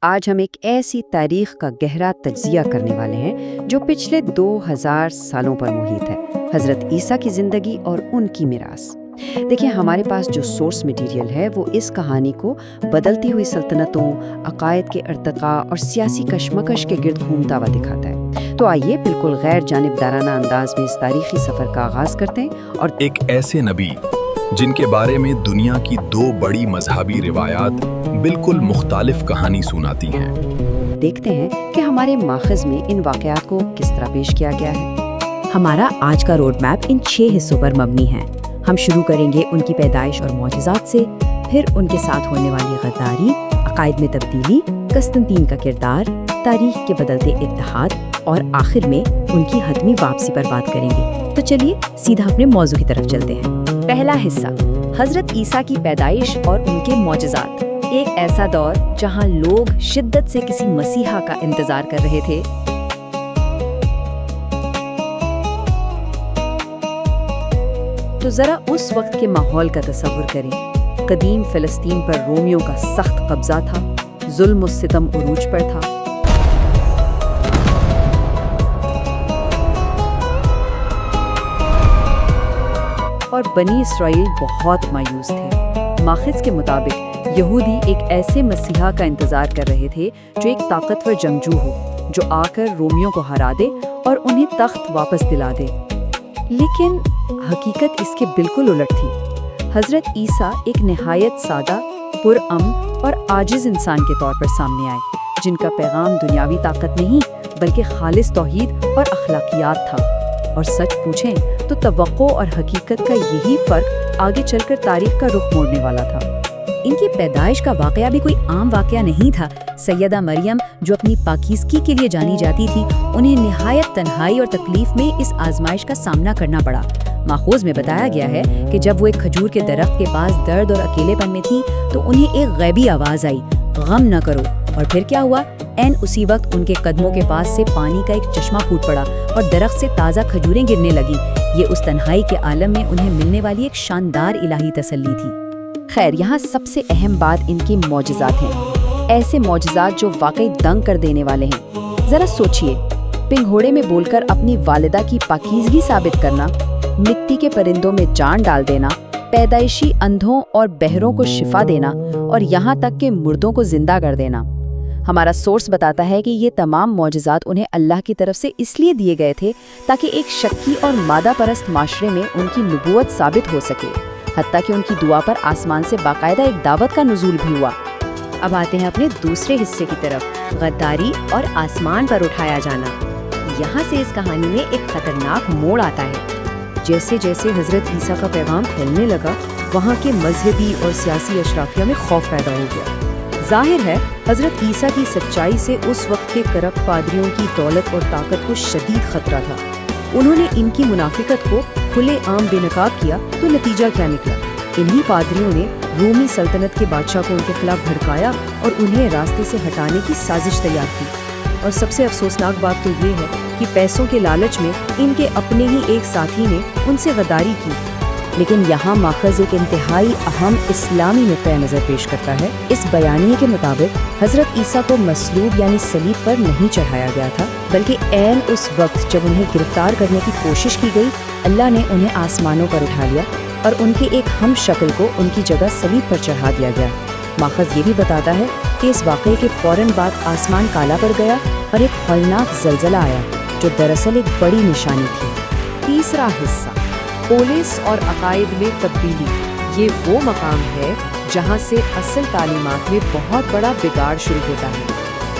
آج ہم ایک ایسی تاریخ کا گہرا تجزیہ کرنے والے ہیں جو پچھلے 2000 سالوں پر محیط ہے، حضرت عیسیٰ کی زندگی اور ان کی میراث۔ دیکھیں، ہمارے پاس جو سورس مٹیریل ہے وہ اس کہانی کو بدلتی ہوئی سلطنتوں، عقائد کے ارتقاء اور سیاسی کشمکش کے گرد گھومتا ہوا دکھاتا ہے۔ تو آئیے بالکل غیر جانبدارانہ انداز میں اس تاریخی سفر کا آغاز کرتے ہیں اور ایک ایسے نبی جن کے بارے میں دنیا کی دو بڑی مذہبی روایات بالکل مختلف کہانی سناتی ہیں۔ دیکھتے ہیں کہ ہمارے ماخذ میں ان واقعات کو کس طرح پیش کیا گیا ہے۔ ہمارا آج کا روڈ میپ ان 6 حصوں پر مبنی ہے۔ ہم شروع کریں گے ان کی پیدائش اور معجزات سے، پھر ان کے ساتھ ہونے والی غداری، عقائد میں تبدیلی، قسطنطین کا کردار، تاریخ کے بدلتے اتحاد اور آخر میں ان کی حتمی واپسی پر بات کریں گے۔ تو چلیے سیدھا اپنے موضوع کی طرف چلتے ہیں۔ پہلا حصہ، حضرت عیسیٰ کی پیدائش اور ان کے معجزات۔ ایک ایسا دور جہاں لوگ شدت سے کسی مسیحا کا انتظار کر رہے تھے۔ تو ذرا اس وقت کے ماحول کا تصور کریں۔ قدیم فلسطین پر رومیوں کا سخت قبضہ تھا، ظلم و ستم عروج پر تھا۔ اور بنی اسرائیل بہت مایوس تھے۔ ماخذ کے مطابق یہودی ایک ایسے مسیحا کا انتظار کر رہے تھے جو ایک طاقتور جنگجو ہو، جو آ کر رومیوں کو ہرا دے اور انہیں تخت واپس دلا دے۔ لیکن حقیقت اس کے بالکل الٹ تھی۔ حضرت عیسیٰ ایک نہایت سادہ، پرامن اور عاجز انسان کے طور پر سامنے آئے، جن کا پیغام دنیاوی طاقت نہیں بلکہ خالص توحید اور اخلاقیات تھا۔ اور سچ پوچھیں تو توقع اور حقیقت کا یہی فرق آگے چل کر تاریخ کا رخ موڑنے والا تھا۔ ان کی پیدائش کا واقعہ بھی کوئی عام واقعہ نہیں تھا۔ سیدہ مریم، جو اپنی پاکیزگی کے لیے جانی جاتی تھی، انہیں نہایت تنہائی اور تکلیف میں اس آزمائش کا سامنا کرنا پڑا۔ ماخوذ میں بتایا گیا ہے کہ جب وہ ایک کھجور کے درخت کے پاس درد اور اکیلے پن میں تھی تو انہیں ایک غیبی آواز آئی، غم نہ کرو۔ اور پھر کیا ہوا؟ اسی وقت ان کے قدموں کے پاس سے پانی کا ایک چشمہ پھوٹ پڑا اور درخت سے تازہ کھجوریں گرنے لگی۔ یہ اس تنہائی کے عالم میں انہیں ملنے والی ایک شاندار الہی تسلی تھی۔ خیر، یہاں سب سے اہم بات ان کی معجزات ہیں، ایسے معجزات جو واقعی دنگ کر دینے والے ہیں۔ ذرا سوچئے، پنگھوڑے میں بول کر اپنی والدہ کی پاکیزگی ثابت کرنا، مٹی کے پرندوں میں جان ڈال دینا، پیدائشی اندھوں اور بہروں کو شفا دینا اور یہاں تک کہ مردوں کو زندہ کر دینا۔ ہمارا سورس بتاتا ہے کہ یہ تمام معجزات انہیں اللہ کی طرف سے اس لیے دیے گئے تھے تاکہ ایک شکی اور مادہ پرست معاشرے میں ان کی نبوت ثابت ہو سکے، حتیٰ کہ ان کی دعا پر آسمان سے باقاعدہ ایک دعوت کا نزول بھی ہوا۔ اب آتے ہیں اپنے دوسرے حصے کی طرف، غداری اور آسمان پر اٹھایا جانا۔ یہاں سے اس کہانی میں ایک خطرناک موڑ آتا ہے۔ جیسے جیسے حضرت عیسیٰ کا پیغام پھیلنے لگا، وہاں کے مذہبی اور سیاسی اشرافیہ میں خوف پیدا ہو گیا۔ ظاہر ہے حضرت عیسیٰ کی سچائی سے اس وقت کے کرپٹ پادریوں کی دولت اور طاقت کو شدید خطرہ تھا۔ انہوں نے ان کی منافقت کو کھلے عام بے نقاب کیا تو نتیجہ کیا نکلا؟ انہی پادریوں نے رومی سلطنت کے بادشاہ کو ان کے خلاف بھڑکایا اور انہیں راستے سے ہٹانے کی سازش تیار کی۔ اور سب سے افسوسناک بات تو یہ ہے کہ پیسوں کے لالچ میں ان کے اپنے ہی ایک ساتھی نے ان سے غداری کی۔ لیکن یہاں ماخذ ایک انتہائی اہم اسلامی نقطۂ نظر پیش کرتا ہے۔ اس بیانیے کے مطابق حضرت عیسیٰ کو مصلوب یعنی صلیب پر نہیں چڑھایا گیا تھا، بلکہ عین اس وقت جب انہیں گرفتار کرنے کی کوشش کی گئی، اللہ نے انہیں آسمانوں پر اٹھا لیا اور ان کے ایک ہم شکل کو ان کی جگہ صلیب پر چڑھا دیا گیا۔ ماخذ یہ بھی بتاتا ہے کہ اس واقعے کے فوراً بعد آسمان کالا پڑ گیا اور ایک ہولناک زلزلہ آیا، جو دراصل ایک بڑی نشانی تھی۔ تیسرا حصہ، پولیس اور عقائد میں تبدیلی۔ یہ وہ مقام ہے جہاں سے اصل تعلیمات میں بہت بڑا بگاڑ شروع ہوتا ہے۔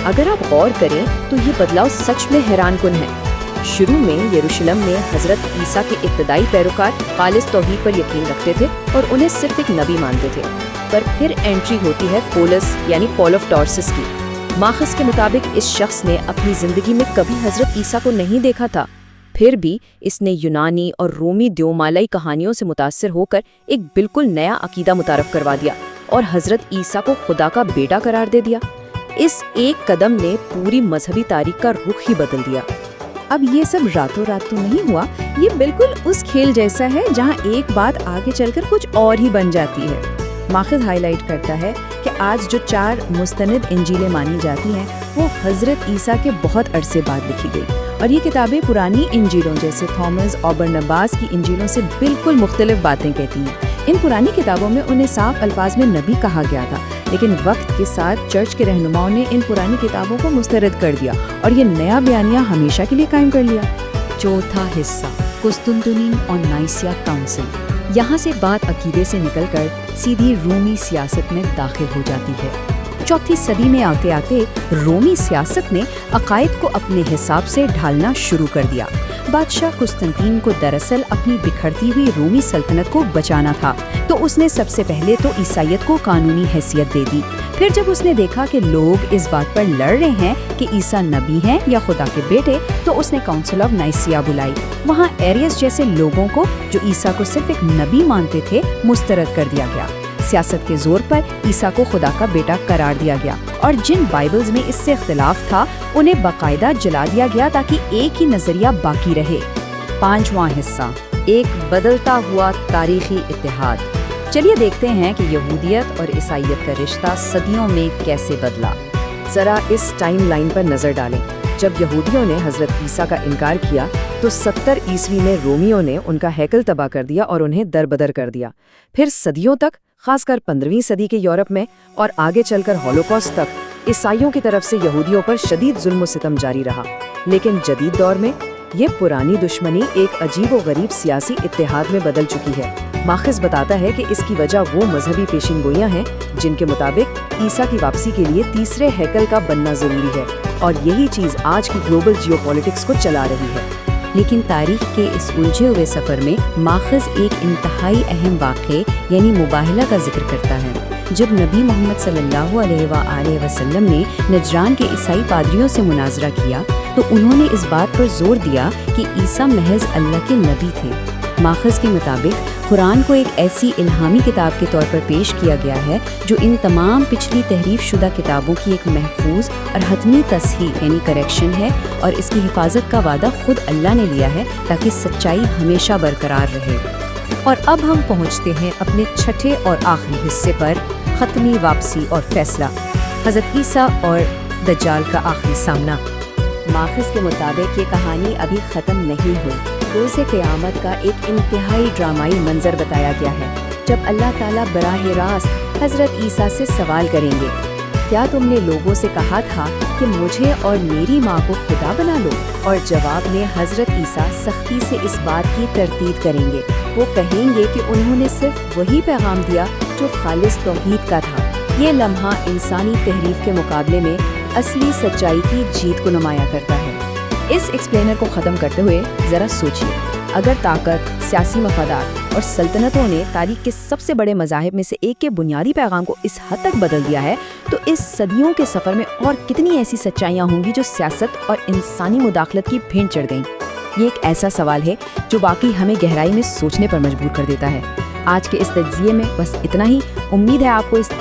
اگر آپ غور کریں تو یہ بدلاؤ سچ میں حیران کن ہے۔ شروع میں یروشلم میں حضرت عیسیٰ کے ابتدائی پیروکار خالص توحید پر یقین رکھتے تھے اور انہیں صرف ایک نبی مانتے تھے، پر پھر انٹری ہوتی ہے پولس یعنی پال آف ٹارسس کی۔ ماخذ کے مطابق اس شخص نے اپنی زندگی میں کبھی حضرت عیسیٰ کو نہیں دیکھا تھا، پھر بھی اس نے یونانی اور رومی دیومالائی کہانیوں سے متاثر ہو کر ایک بالکل نیا عقیدہ متعارف کروا دیا اور حضرت عیسیٰ کو خدا کا بیٹا قرار دے دیا۔ اس ایک قدم نے پوری مذہبی تاریخ کا رخ ہی بدل دیا۔ اب یہ سب راتوں رات تو نہیں ہوا، یہ بالکل اس کھیل جیسا ہے جہاں ایک بات آگے چل کر کچھ اور ہی بن جاتی ہے۔ ماخذ ہائی لائٹ کرتا ہے کہ آج جو 4 مستند انجیلیں مانی جاتی ہیں وہ حضرت عیسیٰ کے بہت عرصے بعد لکھی گئی، اور یہ کتابیں پرانی انجیلوں جیسے تھامس اور برنباس کی انجیلوں سے بالکل مختلف باتیں کہتی ہیں۔ ان پرانی کتابوں میں انہیں صاف الفاظ میں نبی کہا گیا تھا، لیکن وقت کے ساتھ چرچ کے رہنماؤں نے ان پرانی کتابوں کو مسترد کر دیا اور یہ نیا بیانیہ ہمیشہ کے لیے قائم کر لیا۔ چوتھا حصہ، قسطنطنین اور نائسیا کاؤنسل۔ یہاں سے بات عقیدے سے نکل کر سیدھی رومی سیاست میں داخل ہو جاتی ہے۔ چوتھی صدی میں آتے آتے رومی سیاست نے عقائد کو اپنے حساب سے ڈھالنا شروع کر دیا۔ بادشاہ قسطنطین کو دراصل اپنی بکھرتی ہوئی رومی سلطنت کو بچانا تھا، تو اس نے سب سے پہلے تو عیسائیت کو قانونی حیثیت دے دی۔ پھر جب اس نے دیکھا کہ لوگ اس بات پر لڑ رہے ہیں کہ عیسیٰ نبی ہیں یا خدا کے بیٹے، تو اس نے کاؤنسل آف نائسیا بلائی۔ وہاں ایریس جیسے لوگوں کو جو عیسیٰ کو صرف ایک نبی مانتے تھے مسترد کر دیا گیا۔ سیاست کے زور پر عیسیٰ کو خدا کا بیٹا قرار دیا گیا، اور جن بائبلز میں اس سے اختلاف تھا انہیں باقاعدہ جلا دیا گیا تاکہ ایک ہی نظریہ باقی رہے۔ پانچواں حصہ، ایک بدلتا ہوا تاریخی اتحاد۔ چلیے دیکھتے ہیں کہ یہودیت اور عیسائیت کا رشتہ صدیوں میں کیسے بدلا۔ ذرا اس ٹائم لائن پر نظر ڈالیں۔ جب یہودیوں نے حضرت عیسیٰ کا انکار کیا تو 70 عیسوی میں رومیوں نے ان کا ہیکل تباہ کر دیا اور انہیں دربدر کر دیا۔ پھر صدیوں تک، خاص کر 15ویں صدی کے یورپ میں اور آگے چل کر ہولوکاسٹ تک، عیسائیوں کی طرف سے یہودیوں پر شدید ظلم و ستم جاری رہا۔ لیکن جدید دور میں یہ پرانی دشمنی ایک عجیب و غریب سیاسی اتحاد میں بدل چکی ہے۔ ماخذ بتاتا ہے کہ اس کی وجہ وہ مذہبی پیشین گوئیاں ہیں جن کے مطابق عیسیٰ کی واپسی کے لیے تیسرے ہیکل کا بننا ضروری ہے، اور یہی چیز آج کی گلوبل جیو پولیٹکس کو چلا رہی ہے۔ لیکن تاریخ کے اس الجھے ہوئے سفر میں ماخذ ایک انتہائی اہم واقعے یعنی مباہلہ کا ذکر کرتا ہے۔ جب نبی محمد صلی اللہ علیہ وآلہ وسلم نے نجران کے عیسائی پادریوں سے مناظرہ کیا تو انہوں نے اس بات پر زور دیا کہ عیسیٰ محض اللہ کے نبی تھے۔ ماخذ کے مطابق قرآن کو ایک ایسی الہامی کتاب کے طور پر پیش کیا گیا ہے جو ان تمام پچھلی تحریف شدہ کتابوں کی ایک محفوظ اور حتمی تصحیح یعنی کریکشن ہے، اور اس کی حفاظت کا وعدہ خود اللہ نے لیا ہے تاکہ سچائی ہمیشہ برقرار رہے۔ اور اب ہم پہنچتے ہیں اپنے چھٹے اور آخری حصے پر، ختمی واپسی اور فیصلہ، حضرت عیسیٰ اور دجال کا آخری سامنا۔ ماخذ کے مطابق یہ کہانی ابھی ختم نہیں ہوئی۔ روز قیامت کا ایک انتہائی ڈرامائی منظر بتایا گیا ہے، جب اللہ تعالیٰ براہ راست حضرت عیسیٰ سے سوال کریں گے، کیا تم نے لوگوں سے کہا تھا کہ مجھے اور میری ماں کو خدا بنا لو؟ اور جواب میں حضرت عیسیٰ سختی سے اس بات کی تردید کریں گے۔ وہ کہیں گے کہ انہوں نے صرف وہی پیغام دیا جو خالص توحید کا تھا۔ یہ لمحہ انسانی تحریف کے مقابلے میں اصلی سچائی کی جیت کو نمایاں کرتا ہے۔ اس ایکسپلینر کو ختم کرتے ہوئے ذرا سوچیے، اگر طاقت، سیاسی مفادات اور سلطنتوں نے تاریخ کے سب سے بڑے مذاہب میں سے ایک کے بنیادی پیغام کو اس حد تک بدل دیا ہے، تو اس صدیوں کے سفر میں اور کتنی ایسی سچائیاں ہوں گی جو سیاست اور انسانی مداخلت کی بھینٹ چڑھ گئیں؟ یہ ایک ایسا سوال ہے جو واقعی ہمیں گہرائی میں سوچنے پر مجبور کر دیتا ہے۔ آج کے اس تجزیے میں بس اتنا ہی۔ امید ہے آپ کو اس